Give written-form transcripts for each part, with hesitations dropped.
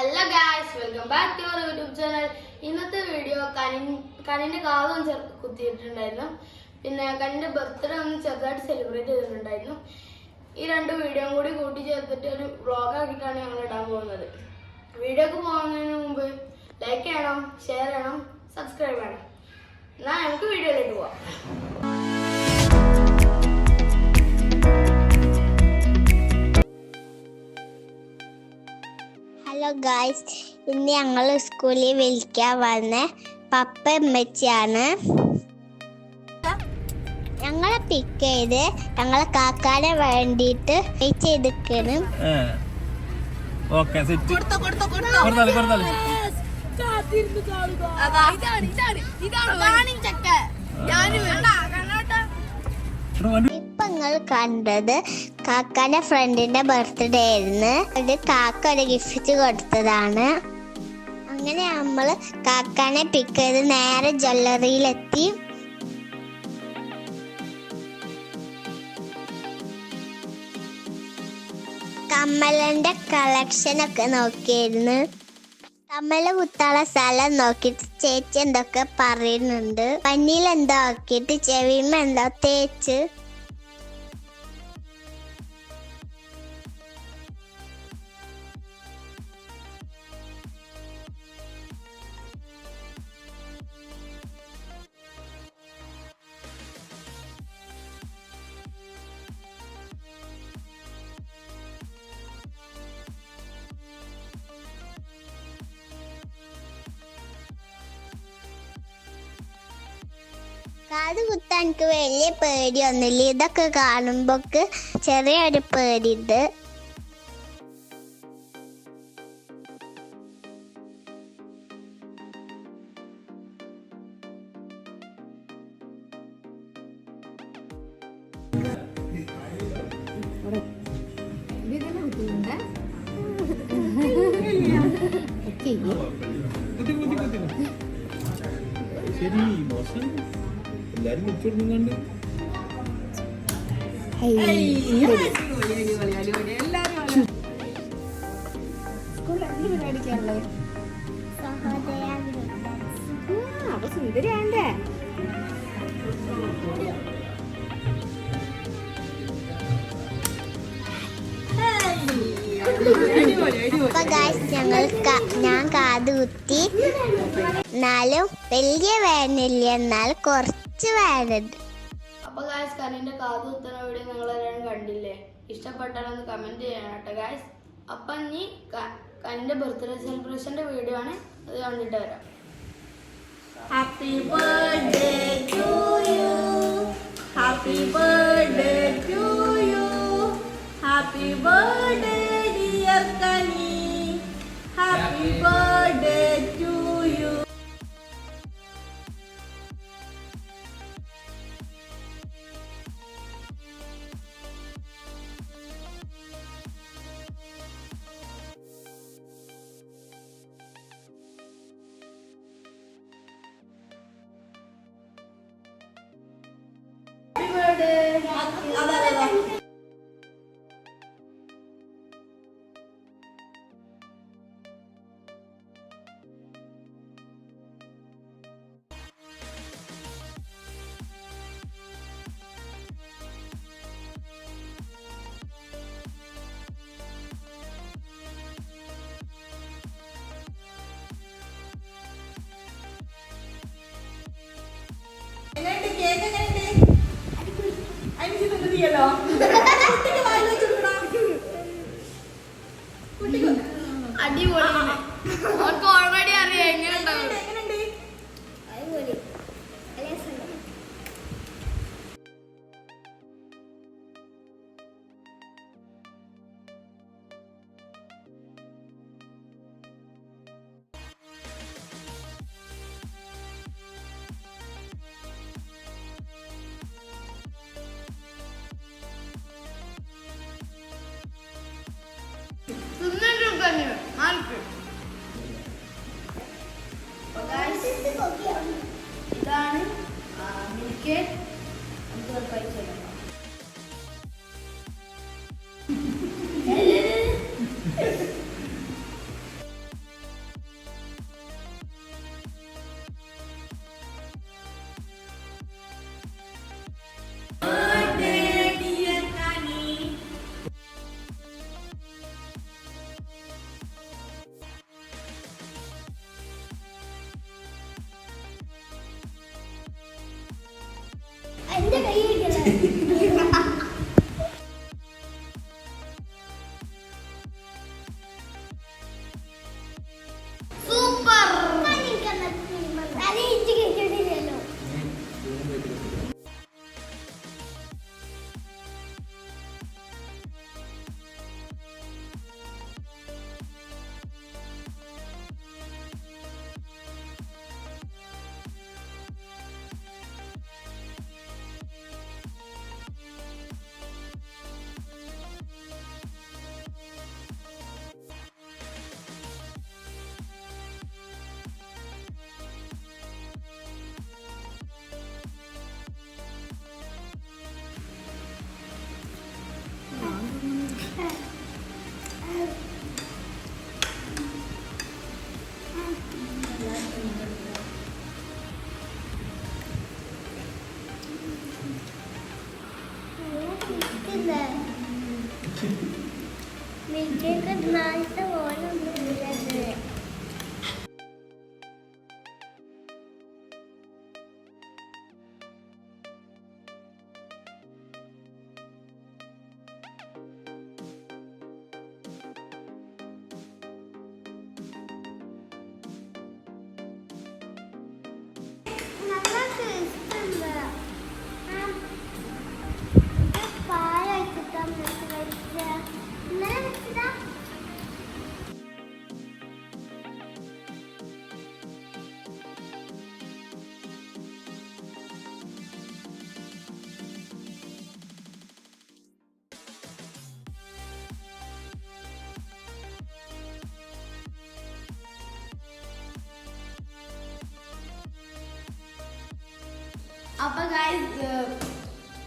Hello guys, welcome back to our YouTube channel. ഇന്നത്തെ video കനിന്റെ കാതും കുത്തിയിട്ടുണ്ടായിരുന്നു. പിന്നെ കനിന്റെ ബർത്ത്ഡേ ഒന്ന് ചെറുതായിട്ട് സെലിബ്രേറ്റ് ചെയ്തിട്ടുണ്ടായിരുന്നു. ഈ രണ്ട് വീഡിയോ കൂടി കൂട്ടി ചേർത്തിട്ട് ഒരു വ്ളോഗ് ആക്കിയിട്ടാണ് ഞങ്ങൾ ഇടാൻ പോകുന്നത്. വീഡിയോക്ക് പോകുന്നതിന് മുമ്പ് ലൈക്ക് ചെയ്യണം, ഷെയർ ചെയ്യണം, സബ്സ്ക്രൈബ് ചെയ്യണം. എന്നാൽ നമുക്ക് വീഡിയോയിലേക്ക് പോവാം. ഹലോ ഗായ്സ്, ഇന്ന് ഞങ്ങൾ സ്കൂളിൽ വിളിക്കാൻ വന്ന പപ്പ അമ്മച്ചിയാണ്. ഞങ്ങളെ പിക്ക് ചെയ്ത് ഞങ്ങളെ കാക്കാനെ വേണ്ടിയിട്ട് വെയിറ്റ് ചെയ്തിരിക്കണം. ഇപ്പൊ നിങ്ങൾ കണ്ടത് കാക്കാന്റെ ഫ്രണ്ടിന്റെ ബർത്ത്ഡേ ആയിരുന്നു. അത് കാക്ക ഒരു ഗിഫ്റ്റ് കൊടുത്തതാണ്. അങ്ങനെ നമ്മള് കാക്കാനെ പിക്ക് ചെയ്ത് നേരെ ജ്വല്ലറിയിലെത്തി. കമ്മലിന്റെ കളക്ഷൻ ഒക്കെ നോക്കിയിരുന്നു. കമ്മല് കുത്താള സ്ഥലം നോക്കിട്ട് ചേച്ചി എന്തൊക്കെ പറയുന്നുണ്ട്. പന്നിയിൽ എന്തോ ആക്കിയിട്ട് ചെവിമ എന്തോ തേച്ച്. കാത് കുത്താൻ എനിക്ക് വലിയ പേടിയൊന്നുമില്ല. ഇതൊക്കെ കാണുമ്പോക്ക് ചെറിയൊരു പേടിയുണ്ട്. എല്ലാരും വെച്ചോടുന്നുണ്ട്. അപ്പൊ സുന്ദരിയാണ്ടേ. ഞാൻ കാത് കുത്തി. എന്നാലും വലിയ വേദനയില്ല, എന്നാലും കുറച്ച് വേദന. അപ്പൊ ഗായ്സ്, കനിന്റെ കാത് കുത്തുന്ന വീഡിയോ നിങ്ങളെല്ലാവരും കണ്ടില്ലേ? ഇഷ്ടപ്പെട്ടാലൊന്ന് കമന്റ് ചെയ്യണം കേട്ടോ ഗായ്സ്. അപ്പൊ ഇനി കനിന്റെ ബർത്ത്ഡേ സെലിബ്രേഷന്റെ വീഡിയോ ആണ്, അത് കണ്ടിട്ട് വരാം. Happy birthday to you, happy birthday to you, happy birthday dear Kani, happy birthday to you. അടിപൊളി. അവർക്ക് ഓൾറെഡി അറിയാം എങ്ങനെ ഉണ്ടാവും. സുന്ദരം തന്നെ. ഇന്നാളത്തെ ഓനൊന്നും ഇല്ലത്. നല്ല ടേസ്റ്റ് ഉണ്ട്. പാലൊഴിച്ചിട്ടാ വെച്ച ഇന്നലെ വെച്ചതാ. അപ്പൊ ഗൈസ്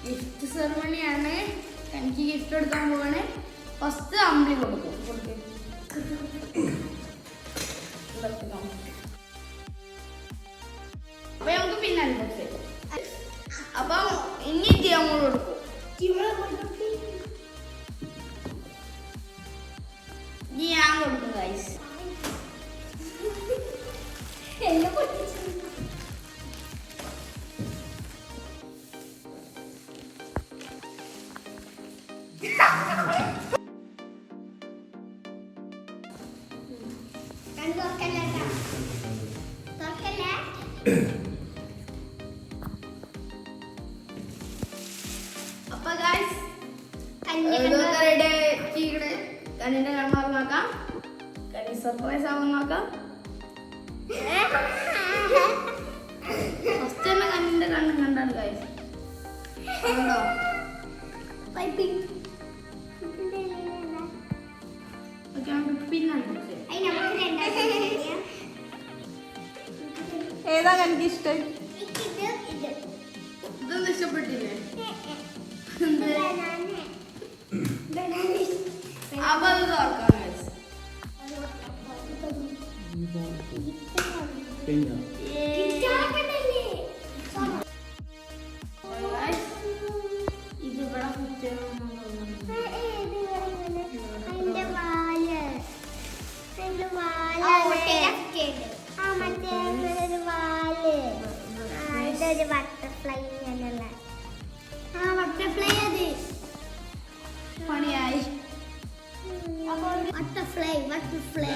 ഗിഫ്റ്റ് സെറമണിയാണ്. എനിക്ക് ഗിഫ്റ്റ് എടുക്കാൻ പോവാണ്. ഫസ്റ്റ് അമ്പിളി കൊടുക്കും. അപ്പൊ നമുക്ക് പിന്നെ അൺബോക്സ് ചെയ്യാം. അപ്പൊ ഇനി ജിയമോൾ കൊടുക്കും. ഞാൻ കൊടുക്കും ഗൈസ്. എന്നെ പൊട്ടിച്ചു. അപ്പൊ ഗൈസ് റെഡി ആക്കിയുടെ കണ്ണിന്റെ കണ്ണാർന്നാക്കാം. കണ്ണി സർപ്രൈസ് ആവുന്നാക്കാം. ഫസ്റ്റ് തന്നെ കണ്ണിന്റെ കണ്ണും കണ്ടാണ് ഗൈസ്. കണ്ടോ? പൈപ്പിംഗ് ഓക്കെ, നമുക്ക് പിന്നെ അൺബോക്സ് ചെയ്യാം. ഏതാ എനിക്ക് ഇഷ്ടം? ഇതൊന്നും ഇഷ്ടപ്പെട്ടില്ലേ? അപ്പൊ അത് തുറക്കാം ഗൈസ്. പിന്നെ ഇത് ഇവിടെ ബട്ടർഫ്ലൈ ബട്ടർഫ്ലൈ അത് പണിയായി. ബട്ടർഫ്ലൈ ബട്ടർഫ്ലൈ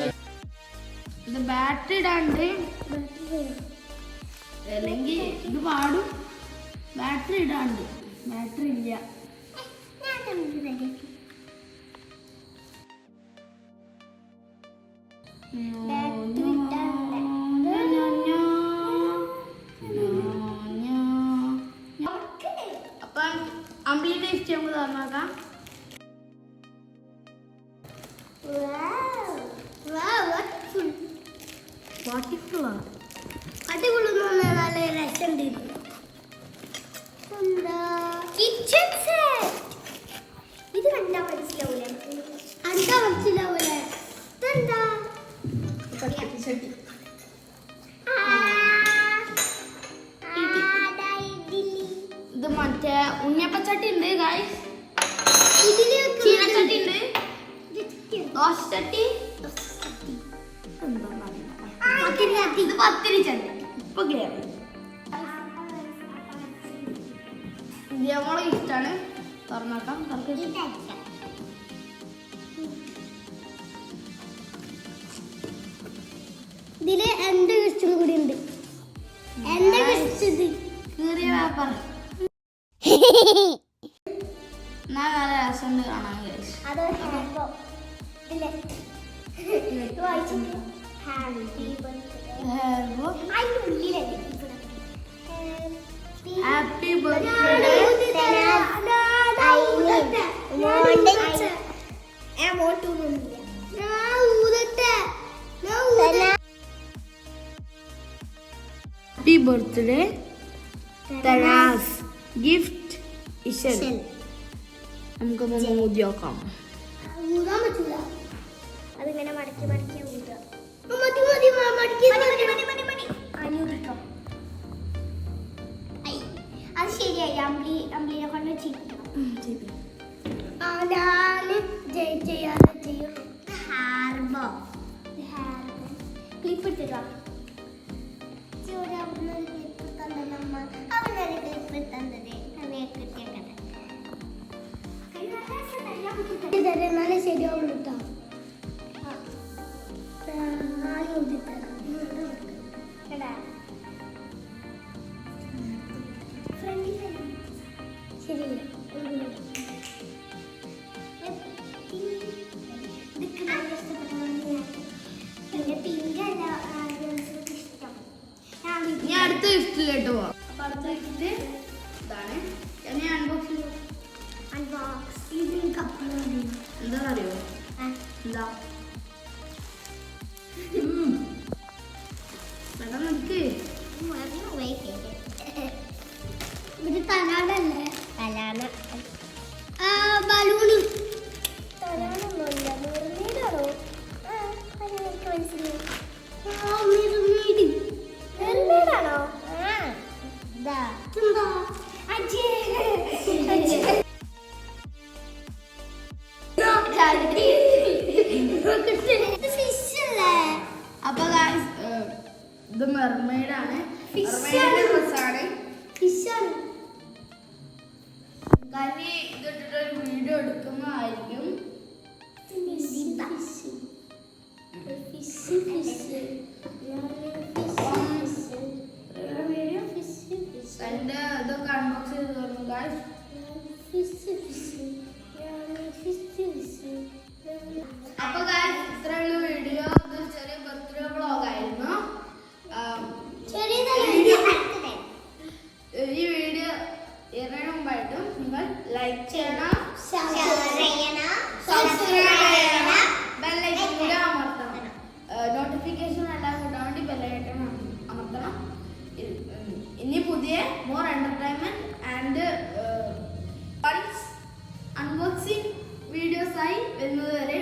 ഇത് ബാറ്ററി ഇടാണ്ട് അല്ലെങ്കിൽ ഇത് പാടും. ബാറ്ററി ഇടാണ്ട്. ബാറ്ററി ഇല്ല. അപ്പം അമ്പിളിന്റെ ഇഷ്ടം നമുക്ക് തുറന്നാക്കാം. വാട്ടിഫുള്ളാണ്. അടിപൊളി നല്ല രസമുണ്ട്. Kitchen set. ഇത് കണ്ടാ മനസ്സിലാവൂലേ? കണ്ടാ മനസ്സിലാവൂലേ? ഇതെന്താ? ചട്ടി. ഇത് മറ്റേ ഉണ്ണിയപ്പച്ചട്ടി ഉണ്ട് ഗായ്സ്. ചീനച്ചട്ടി ഉണ്ട്. ദോശച്ചട്ടി. ഇത് പത്തിരി ചട്ടി. ഇപ്പൊ ക്ലിയർ. നമ്മളെ ഇഷ്ടമാണ്. തുറന്നാക്കാം. ഇതില് എന്റെ ക്രിസ്റ്റും കൂടി ഉണ്ട്. എന്റെ ക്രിസ്റ്റ് കീറിയ പേപ്പർ. നല്ല രസമുണ്ട് കാണാൻ ഗൈസ്. അത് വായിച്ചിട്ട് happy happy birthday. Happy birthday Thanas. Gift Ishal. നമുക്കൊന്ന് ഊതി നോക്കാം. ഊതാൻ പറ്റൂല. അതിങ്ങനെ മടക്കി മടക്കി ഊതാം. അത് ശരിയായി. അമ്പിളിനെ കൊണ്ട് ചെയ്യിക്കണം. ഞാൻ ചെയ്യാതെ ചെയ്യും. ക്ലിപ്പ് ഇട്ടിട്ടോ ക്ലിപ്പ് തന്നമ്മ അവനൊരു ക്ലിപ്പ് തന്നത് നല്ല ശരിയാവുള്ളൂ കേട്ടോ ശരിയില്ല ഇനി അടുത്ത ഗിഫ്റ്റിലോട്ട് പോവാം. അപ്പൊ അടുത്ത ഗിഫ്റ്റ് ഇതാണ്. ഞാൻ അൺബോക്സ് ചെയ്തു. എന്താണെന്നറിയോ? എന്താ നിക്ക് ഇത് തലാടല്ലേ തലാണ ബലൂണ് തലാണൊന്നുമില്ല നിർമ്മീടാണോ മനസ്സിലായി നിർമ്മീടാണോ അപ്പൊ ഇത് മെർമെയ്ഡ് ആണ്. ഫിഷാണ് കനി ഇതിട്ടൊരു വീഡിയോ എടുക്കുന്നതായിരിക്കും. എന്റെ ഇതൊക്കെ അൺബോക്സ് ചെയ്ത് തോന്നുന്നു ഗായ്സ്. അപ്പൊ ഗായ്സ് ഇത്രയുള്ള വീഡിയോ. ഇതൊരു ചെറിയ ബർത്ത്ഡേ വ്ളോഗ് ആയിരുന്നു. ഈ വീഡിയോ ഇറങ്ങും മുമ്പായിട്ടും നിങ്ങൾ ലൈക്ക് ചെയ്യണം, സബ്സ്ക്രൈബ് ചെയ്യണം, ബെല്ലൈക്കൺ കൂടി അമർത്തണം. നോട്ടിഫിക്കേഷൻ എല്ലാം കിട്ടാൻ വേണ്ടി ബെല്ലൈക്കൺ അമർത്തണം. ഇനി പുതിയ more entertainment and funs unboxing വീഡിയോസായി വരുന്നത് വരെ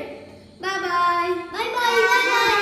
ബൈ ബൈ.